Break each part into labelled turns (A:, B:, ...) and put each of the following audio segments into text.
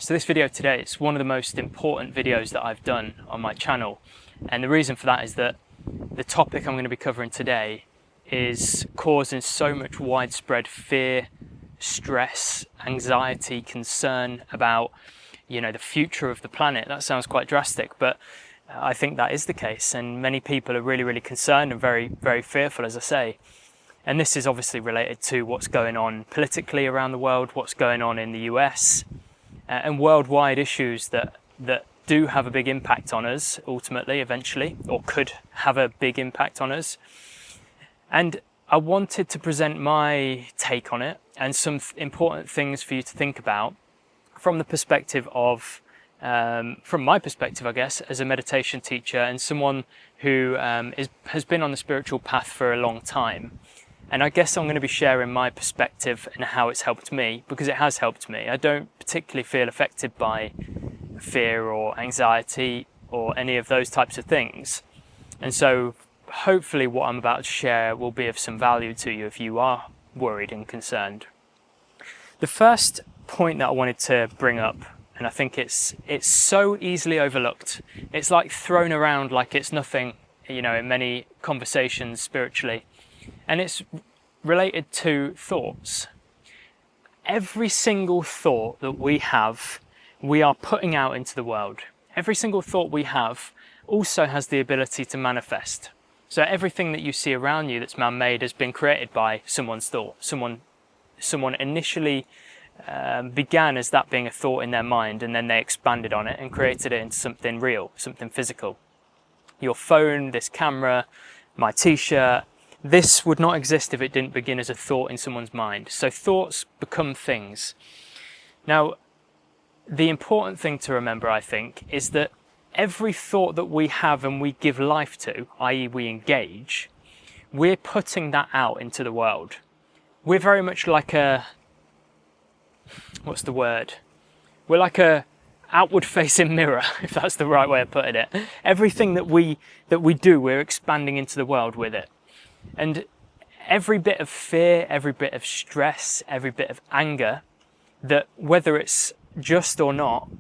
A: So this video today is one of the most important videos that I've done on my channel, and the reason for that is that the topic I'm going to be covering today is causing so much widespread fear, stress, anxiety, concern about the future of the planet. That sounds quite drastic, but I think that is the case, and many people are really concerned and very fearful, as I say. And this is obviously related to what's going on politically around the world, what's going on in the US, and worldwide issues that do have a big impact on us ultimately, eventually, or could have a big impact on us. And I wanted to present my take on it and some important things for you to think about from the perspective of, from my perspective, I guess, as a meditation teacher and someone who has been on the spiritual path for a long time. And I guess I'm going to be sharing my perspective and how it's helped me, because it has helped me. I don't particularly feel affected by fear or anxiety or any of those types of things. And so hopefully what I'm about to share will be of some value to you if you are worried and concerned. The first point that I wanted to bring up, and I think it's so easily overlooked. It's like thrown around like it's nothing, in many conversations spiritually. And it's related to thoughts. Every single thought that we have, we are putting out into the world. Every single thought we have also has the ability to manifest. So everything that you see around you that's man-made has been created by someone's thought. Someone initially began as that being a thought in their mind, and then they expanded on it and created it into something real, something physical. Your phone, this camera, my t-shirt, this would not exist if it didn't begin as a thought in someone's mind. So thoughts become things. Now, the important thing to remember, I think, is that every thought that we have and we give life to, i.e. we engage, we're putting that out into the world. We're very much like We're like a outward-facing mirror, if that's the right way of putting it. Everything that we do, we're expanding into the world with it. And every bit of fear, every bit of stress, every bit of anger, that whether it's just or not,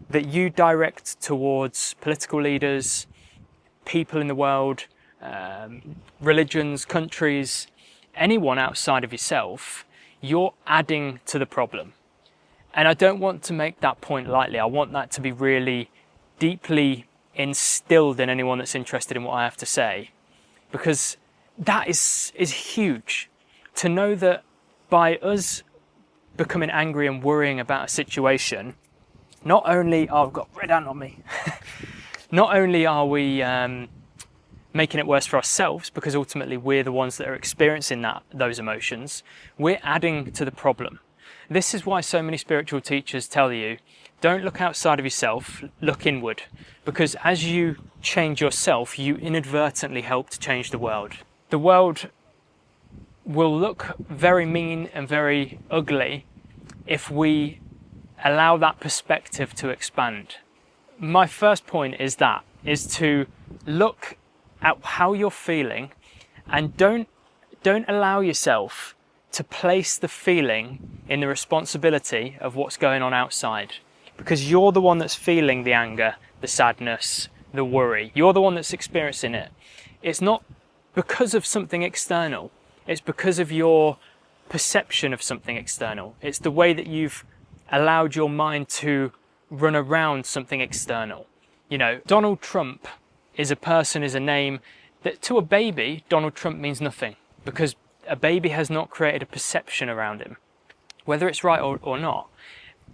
A: that you direct towards political leaders, people in the world, religions, countries, anyone outside of yourself, you're adding to the problem. And I don't want to make that point lightly. I want that to be really deeply instilled in anyone that's interested in what I have to say, because that is huge. To know that by us becoming angry and worrying about a situation, not only I've got red ant on me, not only are we making it worse for ourselves, because ultimately we're the ones that are experiencing those emotions, we're adding to the problem. This is why so many spiritual teachers tell you, don't look outside of yourself, look inward, because as you change yourself, you inadvertently help to change the world. The world will look very mean and very ugly if we allow that perspective to expand. My first point is to look at how you're feeling, and don't allow yourself to place the feeling in the responsibility of what's going on outside, because you're the one that's feeling the anger, the sadness, the worry. You're the one that's experiencing it. It's not because of something external. It's because of your perception of something external. It's the way that you've allowed your mind to run around something external. Donald Trump is a name that to a baby, Donald Trump means nothing, because a baby has not created a perception around him, whether it's right or not.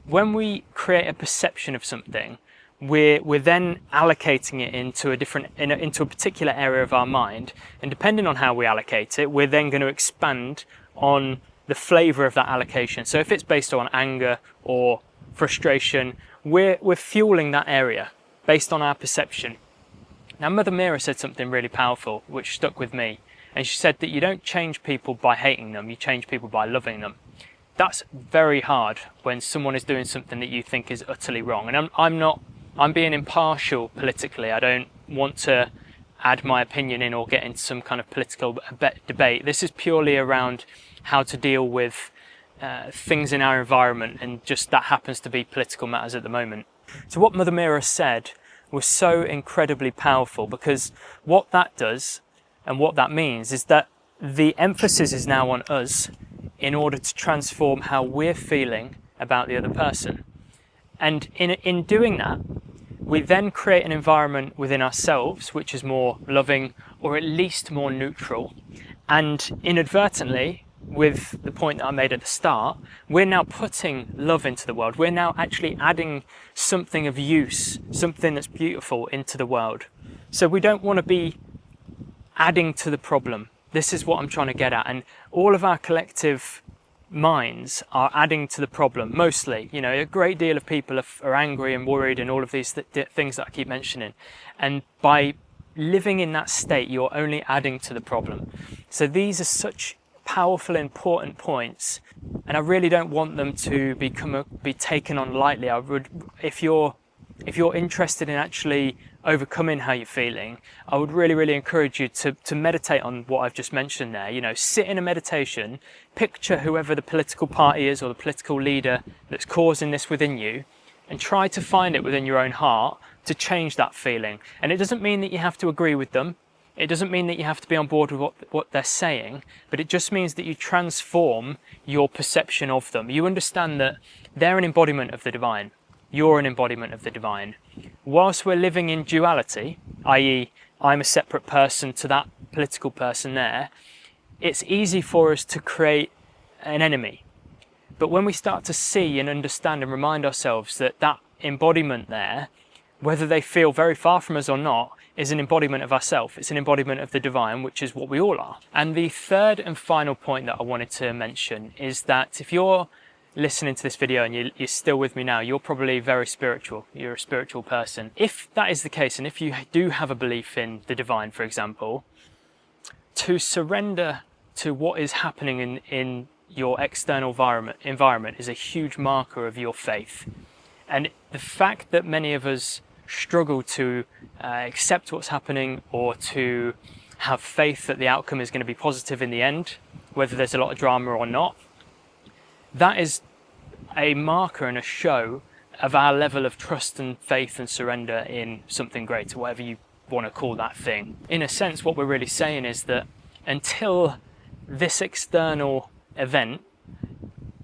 A: When we create a perception of something, we're then allocating it into a particular area of our mind, and depending on how we allocate it, we're then going to expand on the flavour of that allocation. So if it's based on anger or frustration, we're fueling that area based on our perception. Now, Mother Mira said something really powerful which stuck with me, and she said that you don't change people by hating them, you change people by loving them. That's very hard when someone is doing something that you think is utterly wrong. And I'm being impartial politically. I don't want to add my opinion in or get into some kind of political debate. This is purely around how to deal with things in our environment, and just that happens to be political matters at the moment. So what Mother Mira said was so incredibly powerful, because what that does and what that means is that the emphasis is now on us in order to transform how we're feeling about the other person. And in doing that, we then create an environment within ourselves which is more loving, or at least more neutral. And inadvertently, with the point that I made at the start, we're now putting love into the world. We're now actually adding something of use, something that's beautiful into the world. So we don't want to be adding to the problem. This is what I'm trying to get at. And all of our collective minds are adding to the problem, mostly. You know, a great deal of people are angry and worried and all of these things that I keep mentioning. And by living in that state, you're only adding to the problem. So these are such powerful, important points, and I really don't want them to be taken on lightly. I would, if you're interested in actually overcoming how you're feeling, I would really encourage you to meditate on what I've just mentioned there. You know, sit in a meditation, picture whoever the political party is or the political leader that's causing this within you, and try to find it within your own heart to change that feeling. And it doesn't mean that you have to agree with them. It doesn't mean that you have to be on board with what they're saying, but it just means that you transform your perception of them. You understand that they're an embodiment of the divine. You're an embodiment of the divine. Whilst we're living in duality, i.e. I'm a separate person to that political person there, it's easy for us to create an enemy. But when we start to see and understand and remind ourselves that that embodiment there, whether they feel very far from us or not, is an embodiment of ourself. It's an embodiment of the divine, which is what we all are. And the third and final point that I wanted to mention is that if you're listening to this video and you're still with me now, you're probably very spiritual. You're a spiritual person. If that is the case, and if you do have a belief in the divine, for example, to surrender to what is happening in your external environment is a huge marker of your faith. And the fact that many of us struggle to accept what's happening, or to have faith that the outcome is going to be positive in the end, whether there's a lot of drama or not, that is a marker and a show of our level of trust and faith and surrender in something greater, whatever you want to call that thing. In a sense, what we're really saying is that until this external event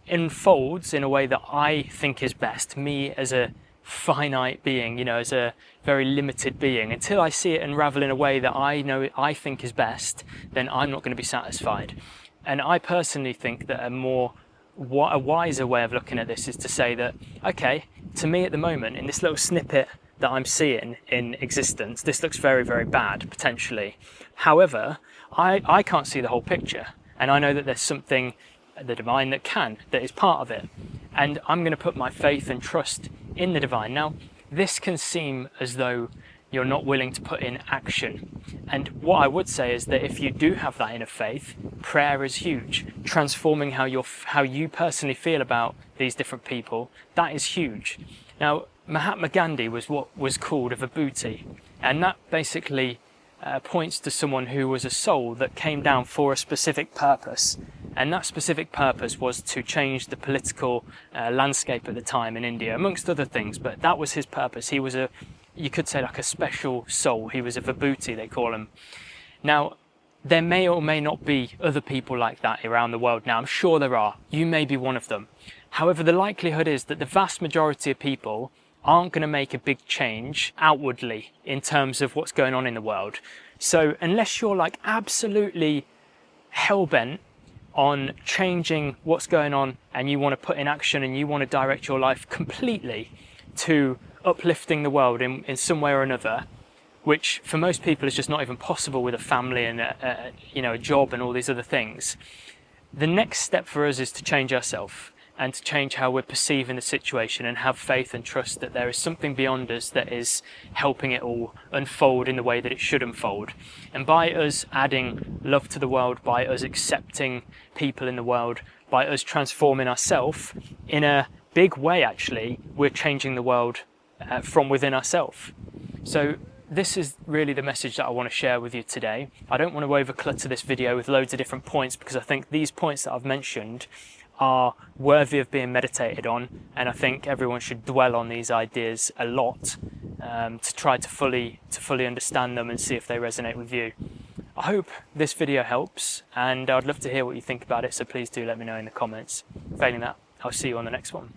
A: unfolds in a way that I think is best, me as a finite being, you know, as a very limited being, until I see it unravel in a way that I think is best, then I'm not going to be satisfied. And I personally think that a wiser way of looking at this is to say that, okay, to me at the moment, in this little snippet that I'm seeing in existence, this looks very, very bad, potentially. However, I can't see the whole picture, and I know that there's something, the divine, that is part of it. And I'm going to put my faith and trust in the divine. Now, this can seem as though you're not willing to put in action. And what I would say is that if you do have that inner faith, prayer is huge. Transforming how you personally feel about these different people, that is huge. Now, Mahatma Gandhi was what was called a vibhuti, and that basically points to someone who was a soul that came down for a specific purpose. And that specific purpose was to change the political landscape at the time in India, amongst other things, but that was his purpose. He was you could say like a special soul. He was a vibhuti, they call him. Now, there may or may not be other people like that around the world now. I'm sure there are. You may be one of them. However, the likelihood is that the vast majority of people aren't going to make a big change outwardly in terms of what's going on in the world. So unless you're like absolutely hell-bent on changing what's going on, and you want to put in action and you want to direct your life completely to uplifting the world in some way or another, which for most people is just not even possible with a family and a job and all these other things, the next step for us is to change ourselves and to change how we're perceiving the situation, and have faith and trust that there is something beyond us that is helping it all unfold in the way that it should unfold. And by us adding love to the world, by us accepting people in the world, by us transforming ourselves in a big way, actually, we're changing the world from within ourselves. So this is really the message that I want to share with you today. I don't want to overclutter this video with loads of different points, because I think these points that I've mentioned are worthy of being meditated on, and I think everyone should dwell on these ideas a lot to try to fully understand them and see if they resonate with you. I hope this video helps, and I'd love to hear what you think about it, so please do let me know in the comments. Failing that, I'll see you on the next one.